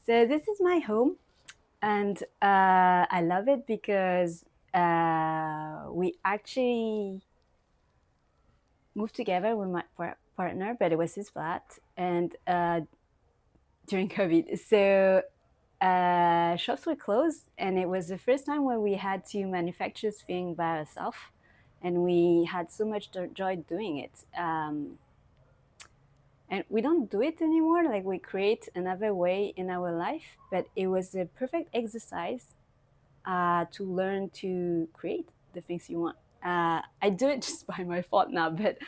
So this is my home, and I love it because we actually moved together with my partner, but it was his flat, and during COVID, so shops were closed, and it was the first time where we had to manufacture things by ourselves, and we had so much joy doing it. And we don't do it anymore, like we create another way in our life, but it was a perfect exercise to learn to create the things you want. I do it just by my fault now, but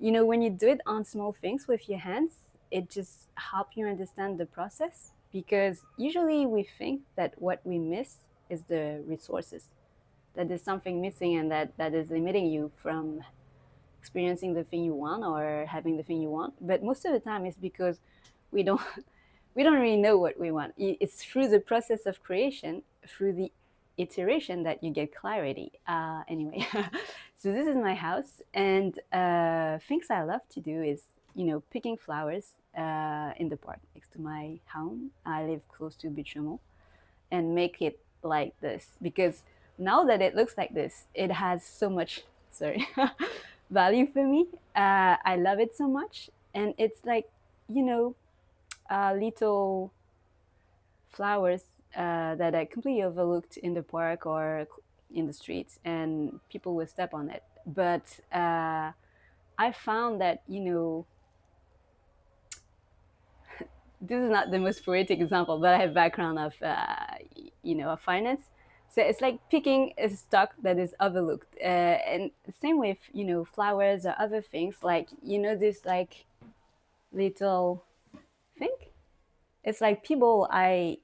when you do it on small things with your hands, it just helps you understand the process, because usually we think that what we miss is the resources, that there's something missing, and that is limiting you from experiencing the thing you want or having the thing you want. But most of the time it's because we don't we don't really know what we want. It's through the process of creation, through the iteration, that you get clarity. Anyway, so this is my house, and things I love to do is picking flowers in the park next to my home. I live close to Bichemont, and make it like this, because now that it looks like this, it has so much sorry value for me. I love it so much, and it's like you know little flowers that are completely overlooked in the park or in the streets, and people will step on it. But I found that this is not the most poetic example, but I have background of of finance. So it's like picking a stock that is overlooked, and same with flowers or other things, like this like little thing. It's like people I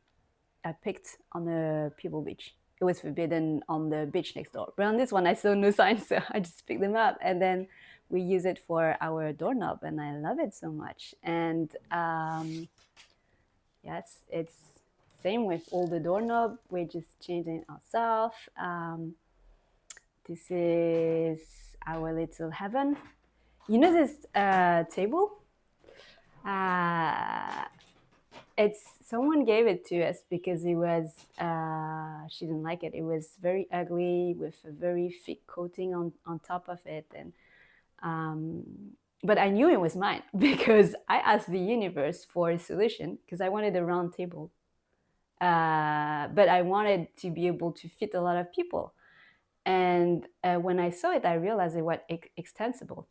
picked on the Pebble Beach. It was forbidden on the beach next door, but on this one I saw no signs, so I just picked them up, and then we use it for our doorknob, and I love it so much. And yes, it's same with all the doorknob. We're just changing ourselves. This is our little heaven. This table? Uh, it's someone gave it to us because it was she didn't like it. It was very ugly with a very thick coating on top of it, and um, but I knew it was mine because I asked the universe for a solution, because I wanted a round table, but I wanted to be able to fit a lot of people. And when I saw it, I realized it was extensible.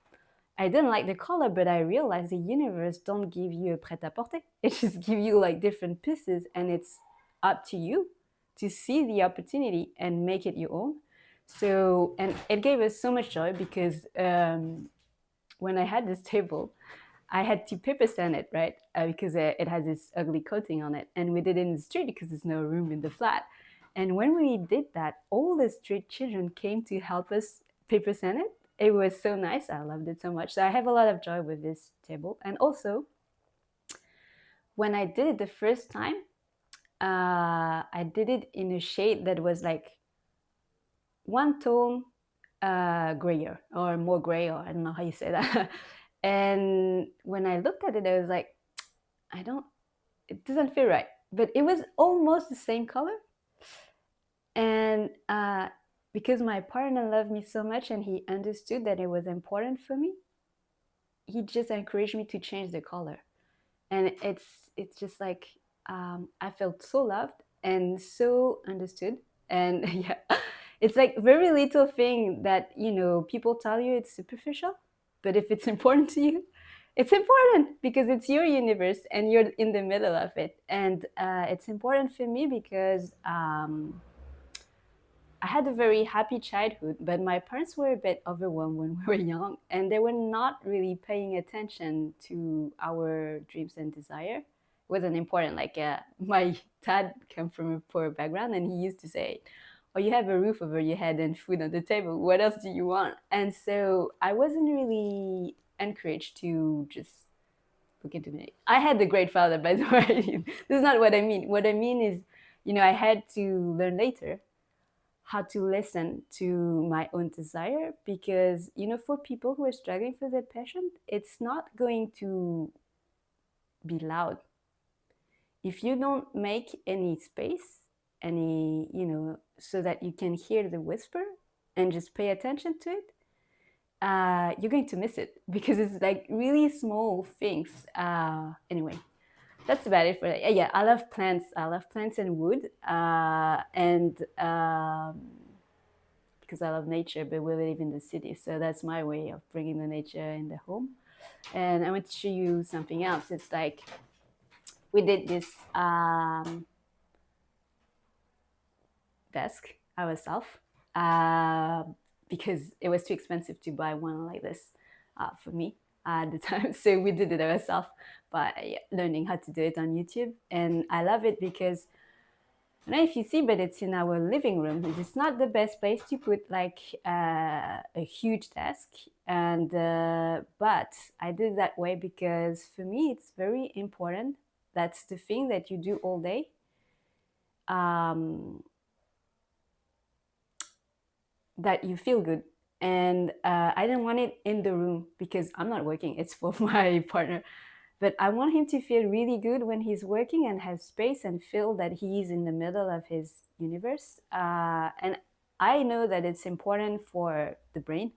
I didn't like the color, but I realized the universe don't give you a prêt-à-porter. It just give you like different pieces, and it's up to you to see the opportunity and make it your own. So, and it gave us so much joy because when I had this table, I had to paper sand it, right? Because it has this ugly coating on it. And we did it in the street because there's no room in the flat. And when we did that, all the street children came to help us paper sand it. It was so nice. I loved it so much. So I have a lot of joy with this table. And also, when I did it the first time, I did it in a shade that was like one tone grayer, or more gray, or I don't know how you say that. And when I looked at it, I was like, it doesn't feel right. But it was almost the same color. And because my partner loved me so much and he understood that it was important for me, he just encouraged me to change the color. And it's just like I felt so loved and so understood. And yeah, it's like very little thing that people tell you it's superficial, but if it's important to you, it's important because it's your universe and you're in the middle of it. And it's important for me because I had a very happy childhood, but my parents were a bit overwhelmed when we were young, and they were not really paying attention to our dreams and desire. It wasn't important. Like my dad came from a poor background, and he used to say, "Oh, you have a roof over your head and food on the table. What else do you want?" And so I wasn't really encouraged to just look into me. I had a great father, by the way. This is not what I mean. What I mean is, I had to learn later how to listen to my own desire, because for people who are struggling for their passion, it's not going to be loud. if you don't make any space, any, so that you can hear the whisper and just pay attention to it, you're going to miss it because it's like really small things. Anyway, that's about it for that. Yeah, I love plants. I love plants and wood, and because I love nature, but we live in the city, so that's my way of bringing the nature in the home. And I want to show you something else. It's like we did this desk ourselves because it was too expensive to buy one like this for me at the time. So we did it ourselves by learning how to do it on YouTube. And I love it because I don't know if you see, but it's in our living room. It's not the best place to put like a huge desk, and but I did it that way because for me it's very important. That's the thing that you do all day. That you feel good, and I didn't want it in the room because I'm not working. It's for my partner. But I want him to feel really good when he's working and have space and feel that he's in the middle of his universe. And I know that it's important for the brain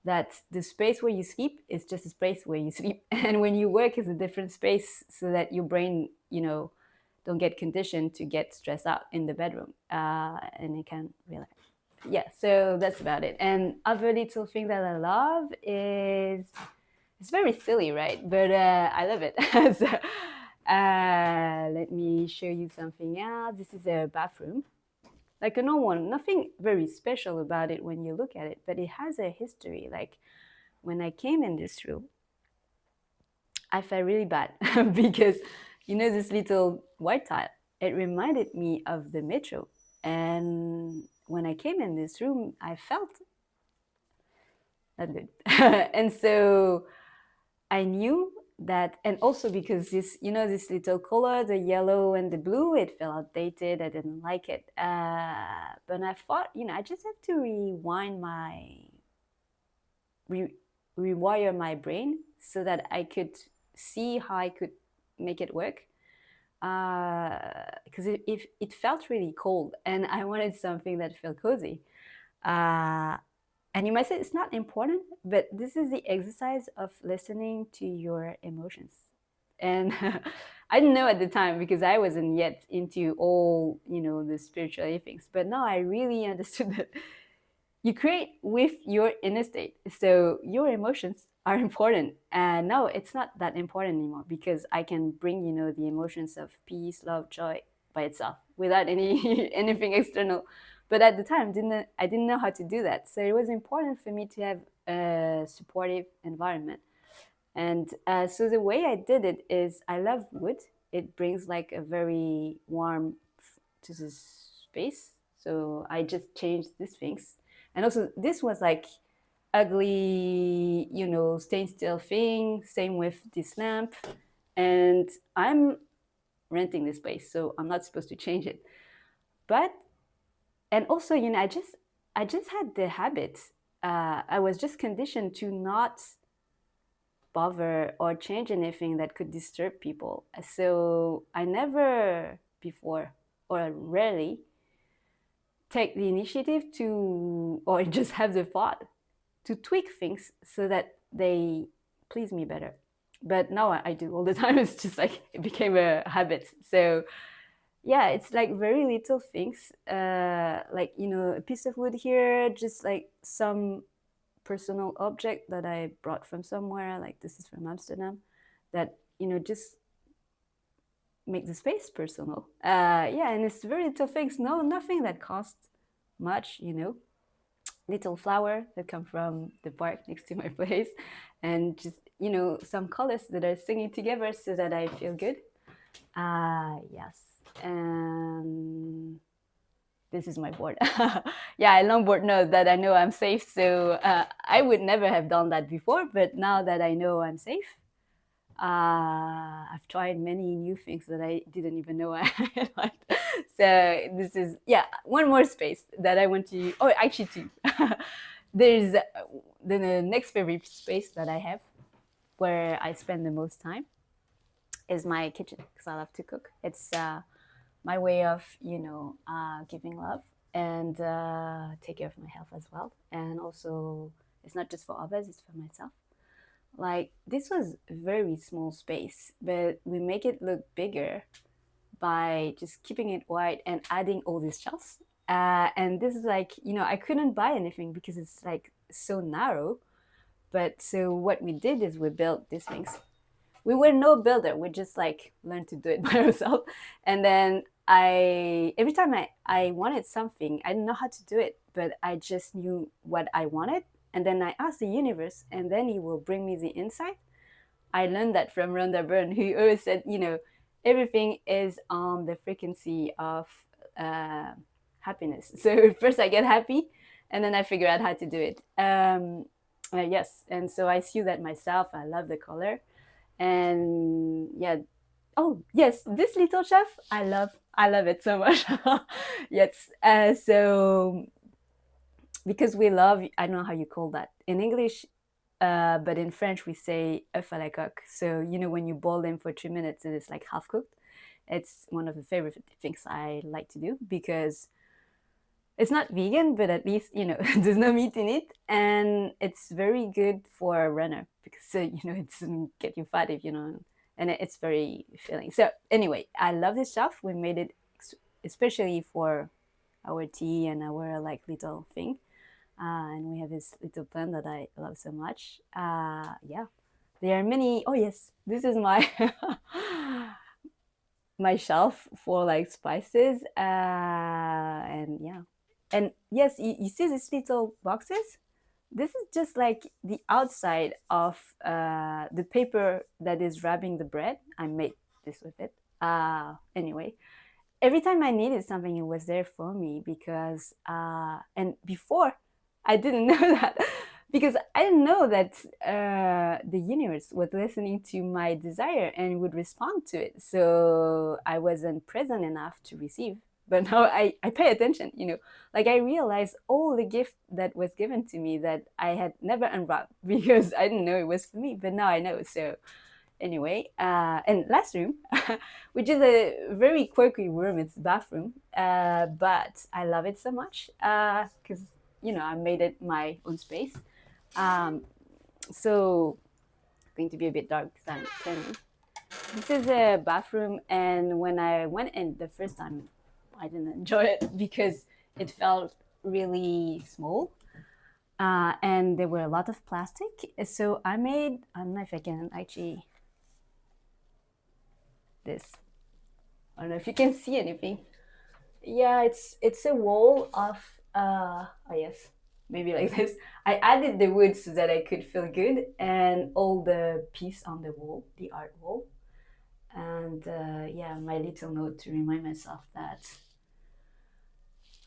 that the space where you sleep is just a space where you sleep. And when you work is a different space so that your brain, don't get conditioned to get stressed out in the bedroom and it can relax. Yeah, so that's about it. And other little thing that I love is, it's very silly, right? But I love it. So, let me show you something else. This is a bathroom, like a normal one. Nothing very special about it when you look at it, but it has a history. Like when I came in this room, I felt really bad because this little white tile. It reminded me of the metro, and when I came in this room, I felt not good, and so I knew that, and also because this little color, the yellow and the blue, it felt outdated. I didn't like it. But I thought, I just have to rewire my brain so that I could see how I could make it work. Because it felt really cold, and I wanted something that felt cozy. And you might say it's not important, but this is the exercise of listening to your emotions. And I didn't know at the time because I wasn't yet into all, the spiritual things. But now I really understood that you create with your inner state. So your emotions are important. And now it's not that important anymore because I can bring, the emotions of peace, love, joy by itself without anything external. But at the time, I didn't know how to do that. So it was important for me to have a supportive environment. And so the way I did it is I love wood. It brings like a very warm to the space. So I just changed these things. And also this was like ugly, stained steel thing. Same with this lamp. And I'm renting this place, so I'm not supposed to change it. But and also, I just had the habit. I was just conditioned to not bother or change anything that could disturb people. So I never before, or rarely, take the initiative to, or just have the thought to tweak things so that they please me better. But now I do all the time. It's just like it became a habit. So yeah, it's like very little things, like a piece of wood here, just like some personal object that I brought from somewhere, like this is from Amsterdam, that just make the space personal. Yeah, and it's very little things. No, nothing that costs much. Little flower that come from the park next to my place, and just some colors that are singing together so that I feel good. Yes. And this is my board. Yeah, a longboard knows that I know I'm safe. So I would never have done that before, but now that I know I'm safe, I've tried many new things that I didn't even know I liked. So this is, one more space that I want to, oh, actually two. There's the next favorite space that I have where I spend the most time. is my kitchen because I love to cook. It's my way of, giving love and take care of my health as well. And also, it's not just for others; it's for myself. Like this was a very small space, but we make it look bigger by just keeping it wide and adding all these shelves. And this is like, I couldn't buy anything because it's like so narrow. But so what we did is we built these things. We were no builder. We just like learned to do it by ourselves. And then every time I wanted something, I didn't know how to do it, but I just knew what I wanted. And then I asked the universe, and then he will bring me the insight. I learned that from Rhonda Byrne, who always said, everything is on the frequency of uh, happiness. So first I get happy, and then I figure out how to do it. Yes, and so I see that myself. I love the color, and yeah. Oh yes, this little chef, I love it so much. Yes, so because we love, I don't know how you call that in English, but in French we say œuf à la coque. So when you boil them for 2 minutes and it's like half cooked. It's one of the favorite things I like to do because it's not vegan, but at least there's no meat in it, and it's very good for a runner because it doesn't get you fat if and it's very filling. So anyway, I love this stuff. We made it especially for our tea and our like little thing. And we have this little plant that I love so much. Yeah, there are many. Oh yes, this is my my shelf for like spices. And yeah, and yes, you see these little boxes. This is just like the outside of the paper that is wrapping the bread. I made this with it. Anyway, every time I needed something, it was there for me because, and before, I didn't know that because I didn't know that the universe was listening to my desire and would respond to it. So I wasn't present enough to receive. But now I pay attention, like I realized all the gift that was given to me that I had never unwrapped because I didn't know it was for me. But now I know. So anyway, and last room, which is a very quirky room. It's bathroom, but I love it so much because I made it my own space. Um, so going to be a bit dark because I'm turning. This is a bathroom, and when I went in the first time, I didn't enjoy it because it felt really small. And there were a lot of plastic. So I don't know if I can actually this. I don't know if you can see anything. Yeah, it's a wall of oh yes, maybe like this. I added the wood so that I could feel good and all the piece on the wall, the art wall. And yeah, my little note to remind myself that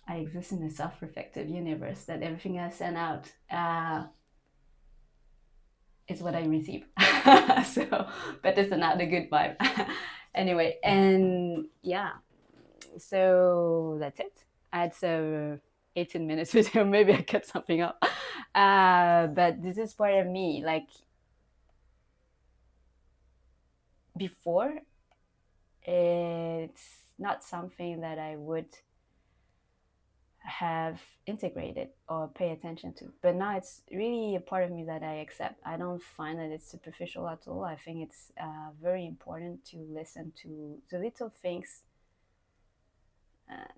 I exist in a self-reflective universe, that everything I send out is what I receive. So better send out the good vibe. Anyway, and yeah, so that's it. I had so 18 minutes video. Maybe I cut something up. But this is part of me. Like before, it's not something that I would have integrated or pay attention to. But now it's really a part of me that I accept. I don't find that it's superficial at all. I think it's very important to listen to the little things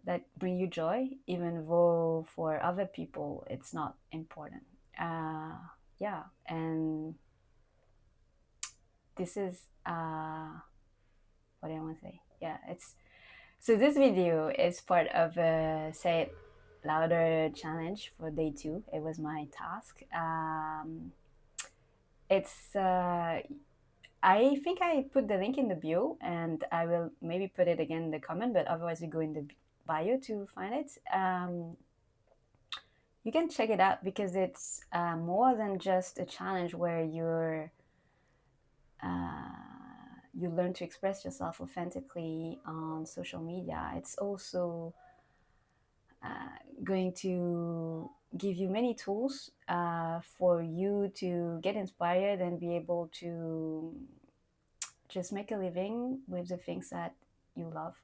that bring you joy, even though for other people it's not important. Yeah, and this is what I want to say. Yeah, it's so this video is part of a Say It Louder challenge for day 2. It was my task. It's I think I put the link in the bio, and I will maybe put it again in the comment, but otherwise you go in the bio to find it. You can check it out because it's more than just a challenge where you learn to express yourself authentically on social media. It's also going to give you many tools for you to get inspired and be able to just make a living with the things that you love.